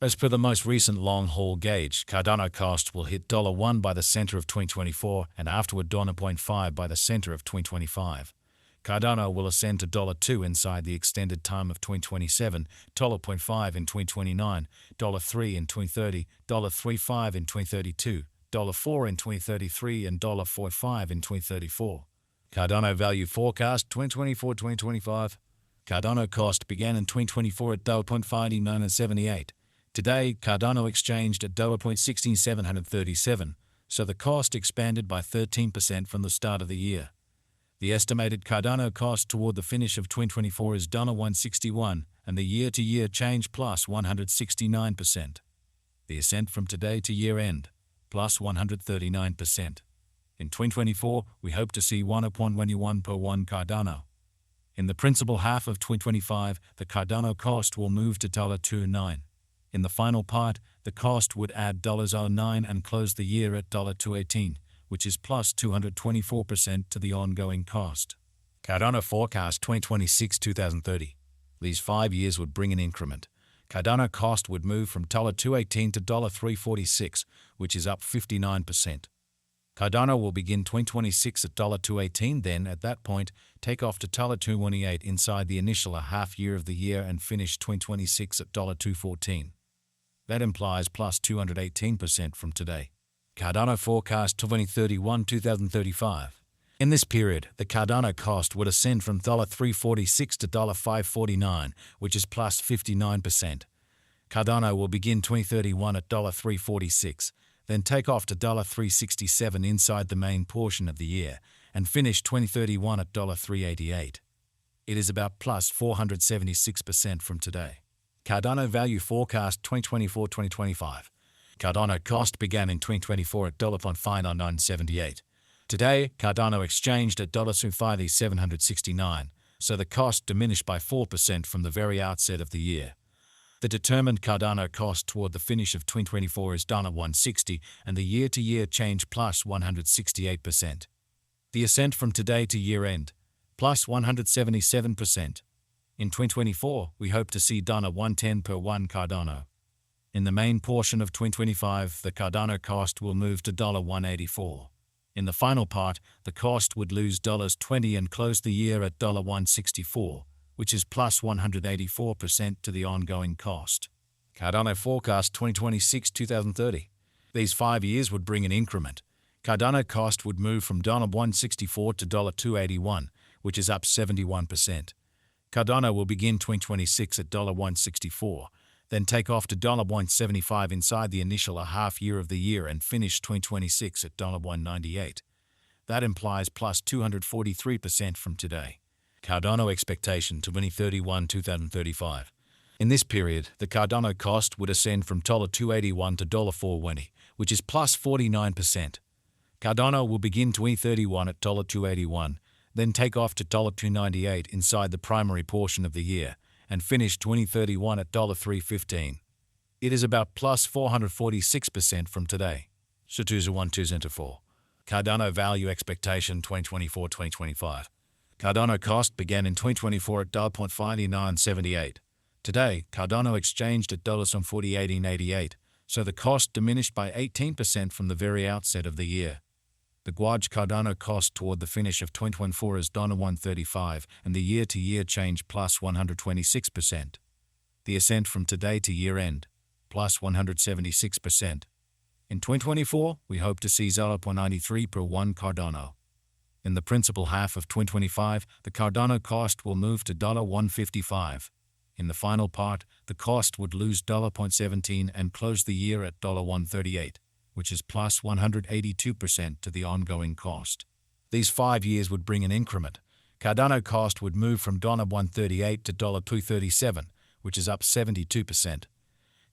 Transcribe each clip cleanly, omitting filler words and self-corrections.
As per the most recent long-haul gauge, Cardano cost will hit $1 by the center of 2024 and afterward $0.5 by the center of 2025. Cardano will ascend to $2 inside the extended time of 2027, $0.5 in 2029, $3 in 2030, $3.5 in 2032, $4 in 2033, and $4.5 in 2034. Cardano value forecast 2024-2025. Cardano cost began in 2024 at $0.5978. Today, Cardano exchanged at $0.16737, so the cost expanded by 13% from the start of the year. The estimated Cardano cost toward the finish of 2024 is $161, and the year-to-year change plus 169%. The ascent from today to year-end, plus 139%. In 2024, we hope to see 1.21 per 1 Cardano. In the principal half of 2025, the Cardano cost will move to $2.9. In the final part, the cost would add $0.09 and close the year at $2.18, which is plus 224% to the ongoing cost. Cardano forecast 2026-2030. These 5 years would bring an increment. Cardano cost would move from $2.18 to $3.46, which is up 59%. Cardano will begin 2026 at $2.18, then at that point, take off to $2.28 inside the initial half year of the year and finish 2026 at $2.14. That implies plus 218% from today. Cardano forecast 2031-2035. In this period, the Cardano cost would ascend from $3.46 to $5.49, which is plus 59%. Cardano will begin 2031 at $3.46, then take off to $3.67 inside the main portion of the year, and finish 2031 at $3.88. It is about plus 476% from today. Cardano value forecast 2024-2025. Cardano cost began in 2024 at $0.5978. Today, Cardano exchanged at $2.5769, so the cost diminished by 4% from the very outset of the year. The determined Cardano cost toward the finish of 2024 is $160, and the year-to-year change plus 168%. The ascent from today to year-end, plus 177%. In 2024, we hope to see $110 per 1 Cardano. In the main portion of 2025, the Cardano cost will move to $184. In the final part, the cost would lose $20 and close the year at $164, which is plus 184% to the ongoing cost. Cardano forecast 2026-2030. These 5 years would bring an increment. Cardano cost would move from $164 to $281, which is up 71%. Cardano will begin 2026 at $164, then take off to $175 inside the initial half year of the year and finish 2026 at $198. That implies plus 243% from today. Cardano expectation 2031-2035. In this period, the Cardano cost would ascend from $281 to $420, which is plus 49%. Cardano will begin 2031 at $281, then take off to $298 inside the primary portion of the year, and finish 2031 at $315. It is about plus 446% from today. Satoshi 1204. Cardano value expectation 2024-2025. Cardano cost began in 2024 at $0.5978. Today, Cardano exchanged at $48.88, so the cost diminished by 18% from the very outset of the year. The Cardano cost toward the finish of 2024 is $135, and the year-to-year change plus 126%. The ascent from today to year-end, plus 176%. In 2024, we hope to see 0.93 per 1 Cardano. In the principal half of 2025, the Cardano cost will move to $155. In the final part, the cost would lose $0.17 and close the year at $138. Which is plus 182% to the ongoing cost. These 5 years would bring an increment. Cardano cost would move from $138 to $237, which is up 72%.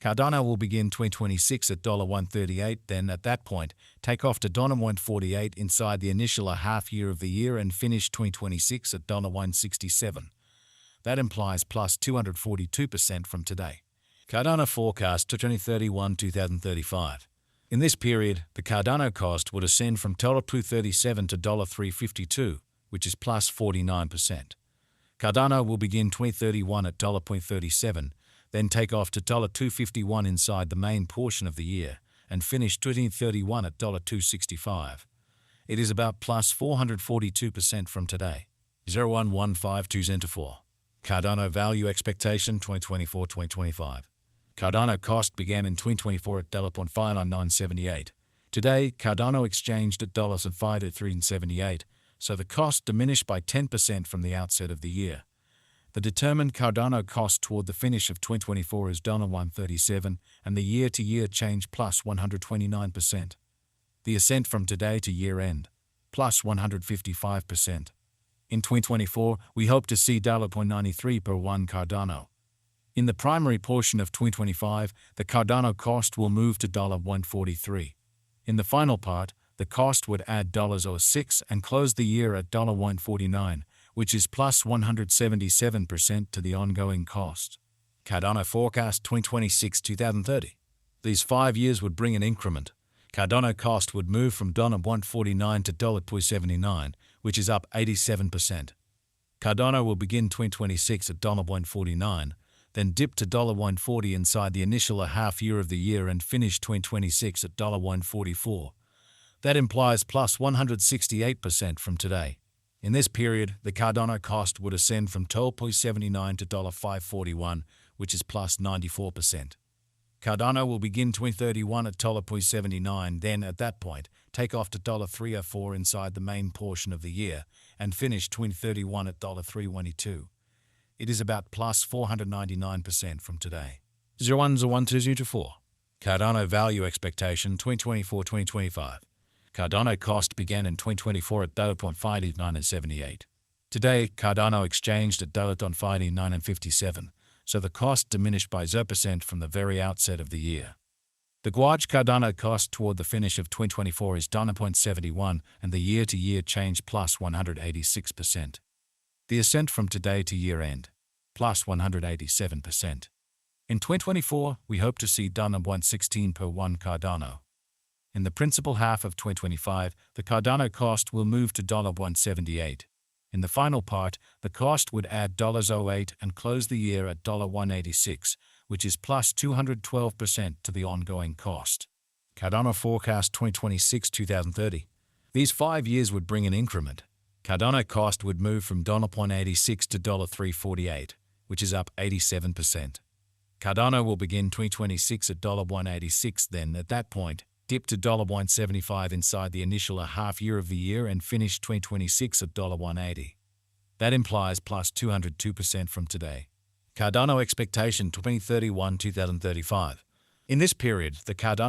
Cardano will begin 2026 at $138, then at that point, take off to $148 inside the initial half year of the year and finish 2026 at $167. That implies plus 242% from today. Cardano forecast to 2031-2035. In this period, the Cardano cost would ascend from $237 to $352, which is plus 49%. Cardano will begin 2031 at $0.37, then take off to $2.51 inside the main portion of the year, and finish 2031 at $2.65. It is about plus 442% from today. 01152 Cardano value expectation 2024-2025. Cardano cost began in 2024 at $0.59978. Today, Cardano exchanged at $5.378, so the cost diminished by 10% from the outset of the year. The determined Cardano cost toward the finish of 2024 is $1.37, and the year-to-year change plus 129%. The ascent from today to year-end, plus 155%. In 2024, we hope to see $0.93 per one Cardano. In the primary portion of 2025, the Cardano cost will move to $1.43. In the final part, the cost would add $0.06 and close the year at $1.49, which is plus 177% to the ongoing cost. Cardano forecast 2026-2030. These 5 years would bring an increment. Cardano cost would move from $1.49 to $2.79, which is up 87%. Cardano will begin 2026 at $1.49, then dip to $1.40 inside the initial half year of the year and finish 2026 at $1.44. That implies plus 168% from today. In this period, the Cardano cost would ascend from $12.79 to $5.41, which is plus 94%. Cardano will begin 2031 at $0.79, then at that point, take off to $3.04 inside the main portion of the year, and finish 2031 at $3.22. It is about plus 499% from today. 0101204. Cardano value expectation 2024-2025. Cardano cost began in 2024 at $0.59978. Today, Cardano exchanged at $0.59957, so the cost diminished by 0% from the very outset of the year. The Guaj Cardano cost toward the finish of 2024 is $0.71, and the year-to-year change plus 186%. The ascent from today to year-end, plus 187%. In 2024, we hope to see $1.16 per one Cardano. In the principal half of 2025, the Cardano cost will move to $1.78. In the final part, the cost would add $0.08 and close the year at $1.86, which is plus 212% to the ongoing cost. Cardano forecast 2026-2030. These 5 years would bring an increment. Cardano cost would move from $0.86 to $3.48, which is up 87%. Cardano will begin 2026 at $1.86, then at that point, dip to $1.75 inside the initial half year of the year and finish 2026 at $1.80. That implies plus 202% from today. Cardano expectation 2031-2035. In this period, the Cardano